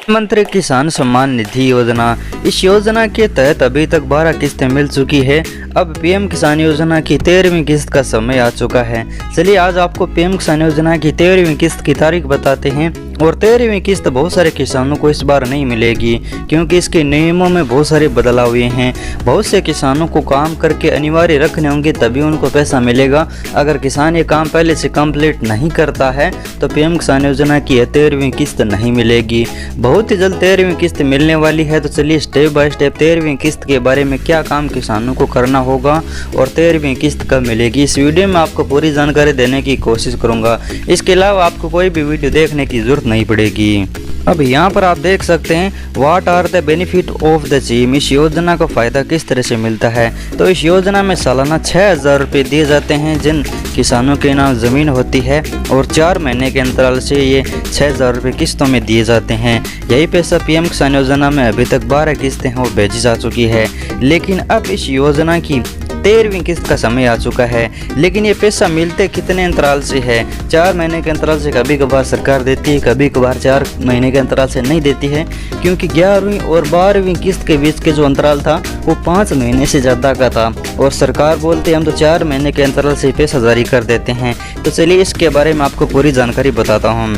प्रधानमंत्री किसान सम्मान निधि योजना। इस योजना के तहत अभी तक 12 किस्तें मिल चुकी है। अब पीएम किसान योजना की 13वीं किस्त का समय आ चुका है। चलिए आज आपको पीएम किसान योजना की 13वीं किस्त की तारीख बताते हैं। और 13वीं किस्त बहुत सारे किसानों को इस बार नहीं मिलेगी, क्योंकि इसके नियमों में बहुत सारे बदलाव हुए हैं। बहुत से किसानों को काम करके अनिवार्य रखने होंगे, तभी उनको पैसा मिलेगा। अगर किसान ये काम पहले से कंप्लीट नहीं करता है तो पीएम किसान योजना की 13वीं किस्त नहीं मिलेगी। बहुत ही जल्द 13वीं किस्त मिलने वाली है। तो चलिए स्टेप बाय स्टेप 13वीं किस्त के बारे में क्या काम किसानों को करना होगा और 13वीं किस्त कब मिलेगी, इस वीडियो में आपको पूरी जानकारी देने की कोशिश करूंगा। इसके अलावा आपको कोई भी वीडियो देखने की जरूरत नहीं पड़ेगी। अब यहाँ पर आप देख सकते हैं what are the benefit of the scheme. इस योजना का फ़ायदा किस तरह से मिलता है। तो इस योजना में सालाना 6000 रुपये दिए जाते हैं जिन किसानों के नाम ज़मीन होती है, और 4 महीने के अंतराल से ये 6000 रुपये किस्तों में दिए जाते हैं। यही पैसा पीएम किसान योजना में अभी तक 12 किस्तें हैं वो भेजी जा चुकी है। लेकिन अब इस योजना की 13वीं किस्त का समय आ चुका है। लेकिन ये पैसा मिलते कितने अंतराल से है। 4 महीने के अंतराल से कभी कभार सरकार देती है, कभी कभार 4 महीने के अंतराल से नहीं देती है, क्योंकि 11वीं और 12वीं किस्त के बीच के जो अंतराल था वो 5 महीने से ज़्यादा का था। और सरकार बोलते हैं हम तो 4 महीने के अंतराल से पैसा जारी कर देते हैं। तो चलिए इसके बारे में आपको पूरी जानकारी बताता हूँ।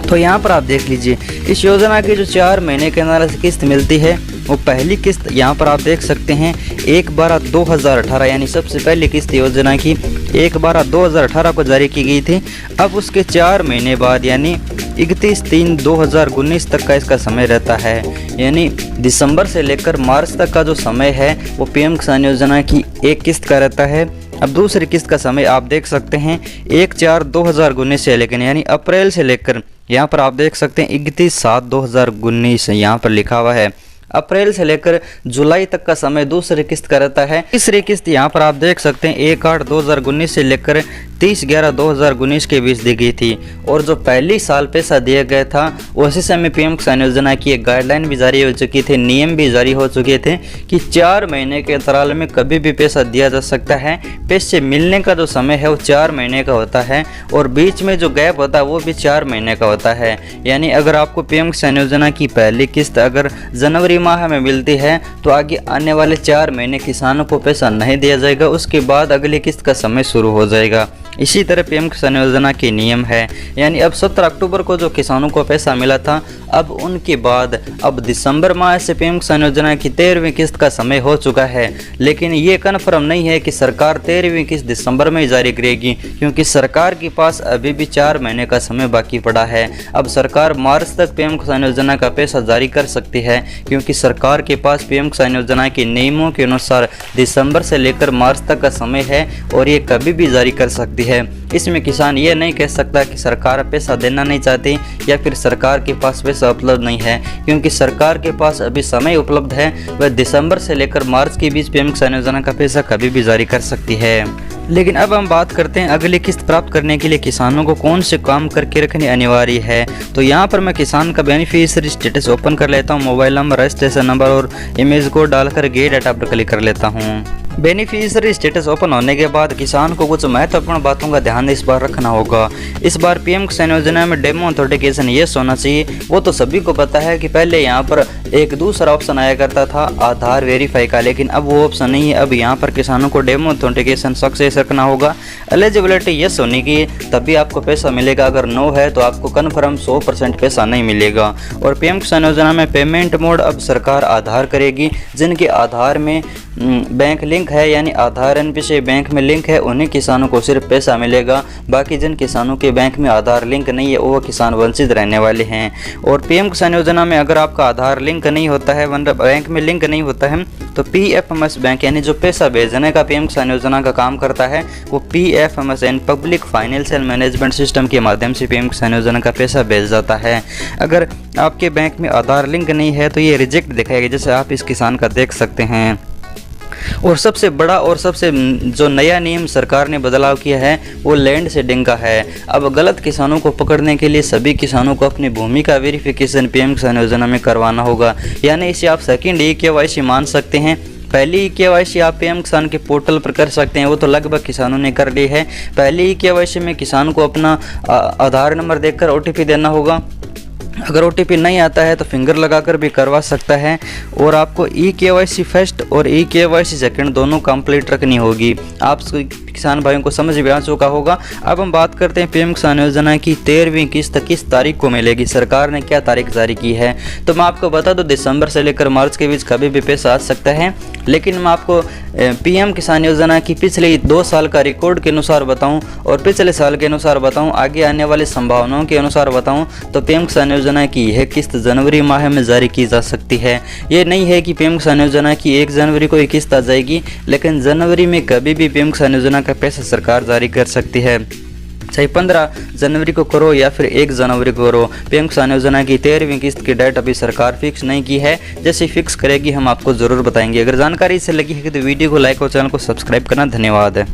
तो यहाँ पर आप देख लीजिए इस योजना की जो 4 महीने के अंतराल से किस्त मिलती है, वो पहली किस्त यहाँ पर आप देख सकते हैं 1/12/2018, यानी सबसे पहली किस्त योजना की 1/12/2018 को जारी की गई थी। अब उसके 4 महीने बाद यानी 31/3/2019 तक का इसका समय रहता है। यानी दिसंबर से लेकर मार्च तक का जो समय है वो पीएम किसान योजना की एक किस्त का रहता है। अब दूसरी किस्त का समय आप देख सकते हैं 1/4/2019 से लेकर यानी अप्रैल से लेकर यहाँ पर आप देख सकते हैं 31/7/2019 यहाँ पर लिखा हुआ है। अप्रैल से लेकर जुलाई तक का समय दूसरी किस्त का रहता है। तीसरी किस्त यहाँ पर आप देख सकते हैं 1/8/2019 से लेकर 30/11/2019 के बीच दी गई थी। और जो पहली साल पैसा दिया गया था उसी समय पीएम किसान योजना की एक गाइडलाइन भी जारी हो चुकी थी, नियम भी जारी हो चुके थे कि 4 महीने के अंतराल में कभी भी पैसा दिया जा सकता है। पैसे मिलने का जो समय है वो 4 महीने का होता है, और बीच में जो गैप होता है वो भी 4 महीने का होता है। यानी अगर आपको पीएम किसान योजना की पहली किस्त अगर जनवरी माह में मिलती है तो आगे आने वाले 4 महीने किसानों को पैसा नहीं दिया जाएगा। उसके बाद अगली किस्त का समय शुरू हो जाएगा। इसी तरह पीएम किसान योजना के नियम है। यानी अब 17 अक्टूबर को जो किसानों को पैसा मिला था, अब उनके बाद अब दिसंबर माह से पीएम किसान योजना की 13वीं किस्त का समय हो चुका है। लेकिन ये कन्फर्म नहीं है कि सरकार 13वीं किस्त दिसंबर में ही जारी करेगी, क्योंकि सरकार के पास अभी भी 4 महीने का समय बाकी पड़ा है। अब सरकार मार्च तक पीएम किसान योजना का पैसा जारी कर सकती है, क्योंकि सरकार के पास पीएम किसान योजना के नियमों के अनुसार दिसंबर से लेकर मार्च तक का समय है, और ये कभी भी जारी कर सकती है। इसमें किसान ये नहीं कह सकता कि सरकार पैसा देना नहीं चाहती या फिर सरकार के पास पैसा उपलब्ध नहीं है, क्योंकि सरकार के पास अभी समय उपलब्ध है। वह दिसंबर से लेकर मार्च के बीच पीएम किसान योजना का पैसा कभी भी जारी कर सकती है। लेकिन अब हम बात करते हैं अगली किस्त प्राप्त करने के लिए किसानों को कौन से काम करके रखने अनिवार्य है। तो यहाँ पर मैं किसान का बेनिफिशियरी स्टेटस ओपन कर लेता हूँ। मोबाइल नंबर, रजिस्ट्रेशन नंबर और इमेज को डालकर गेट डाटा पर क्लिक कर लेता हूँ। बेनिफिशियरी स्टेटस ओपन होने के बाद किसान को कुछ महत्वपूर्ण बातों का ध्यान इस बार रखना होगा। इस बार पीएम किसान योजना में डेमो ऑथेंटिकेशन यस होना चाहिए। वो तो सभी को पता है कि पहले यहाँ पर एक दूसरा ऑप्शन आया करता था आधार वेरीफाई का, लेकिन अब वो ऑप्शन नहीं है। अब यहाँ पर किसानों को डेमो ऑथेंटिकेशन सक्सेस रखना होगा। एलिजिबिलिटी यस होने की तभी आपको पैसा मिलेगा, अगर नो है तो आपको कन्फर्म 100% पैसा नहीं मिलेगा। और पीएम किसान योजना में पेमेंट मोड अब सरकार आधार करेगी। जिनके आधार में बैंक लिंक है यानी आधार एनपीसी बैंक में लिंक है, उन्हीं किसानों को सिर्फ पैसा मिलेगा। बाकी जिन किसानों के बैंक में आधार लिंक नहीं है वो किसान वंचित रहने वाले हैं। और पीएम किसान योजना में अगर आपका आधार लिंक नहीं होता है, मतलब बैंक में लिंक नहीं होता है, तो पीएफएमएस बैंक यानी जो पैसा भेजने का पीएम किसान योजना का काम करता है वो पीएफएमएस यानी पब्लिक फाइनेंशियल मैनेजमेंट सिस्टम के माध्यम से पीएम किसान योजना का पैसा भेज जाता है। अगर आपके बैंक में आधार लिंक नहीं है तो ये रिजेक्ट दिखाएगा, जैसे आप इस किसान का देख सकते हैं। और सबसे बड़ा और सबसे जो नया नियम सरकार ने बदलाव किया है वो लैंड सीडिंग का है। अब गलत किसानों को पकड़ने के लिए सभी किसानों को अपनी भूमि का वेरिफिकेशन पीएम किसान योजना में करवाना होगा। यानी इसे आप सेकंड ई-केवाईसी मान सकते हैं। पहली ई-केवाईसी आप पीएम किसान के पोर्टल पर कर सकते हैं, वो तो लगभग किसानों ने कर ली है। पहली ई-केवाईसी में किसान को अपना आधार नंबर देकर ओटीपी देना होगा। अगर OTP नहीं आता है तो फिंगर लगाकर भी करवा सकता है। और आपको eKYC फर्स्ट और eKYC सेकंड दोनों कंप्लीट रखनी होगी। आप किसान भाइयों को समझ भी आ चुका होगा। अब हम बात करते हैं पीएम किसान योजना की 13वीं किस्त किस तारीख को मिलेगी, सरकार ने क्या तारीख जारी की है। तो मैं आपको बता दूं, दिसंबर से लेकर मार्च के बीच कभी भी पैसा आ सकता है। लेकिन मैं आपको पीएम किसान योजना की पिछले 2 साल का रिकॉर्ड के अनुसार बताऊं और पिछले साल के अनुसार बताऊं, आगे आने वाली संभावनाओं के अनुसार बताऊं, तो पीएम किसान योजना की यह किस्त जनवरी माह में जारी की जा सकती है। ये नहीं है कि पीएम किसान योजना की 1 जनवरी को ये किस्त आ जाएगी, लेकिन जनवरी में कभी भी पीएम किसान योजना का पैसा सरकार जारी कर सकती है। चाहे 15 जनवरी को करो या फिर 1 जनवरी को करो, पीएम किसान योजना की 13वीं किस्त की डेट अभी सरकार फिक्स नहीं की है। जैसे फिक्स करेगी हम आपको ज़रूर बताएंगे। अगर जानकारी इससे लगी है तो वीडियो को लाइक और चैनल को सब्सक्राइब करना। धन्यवाद है।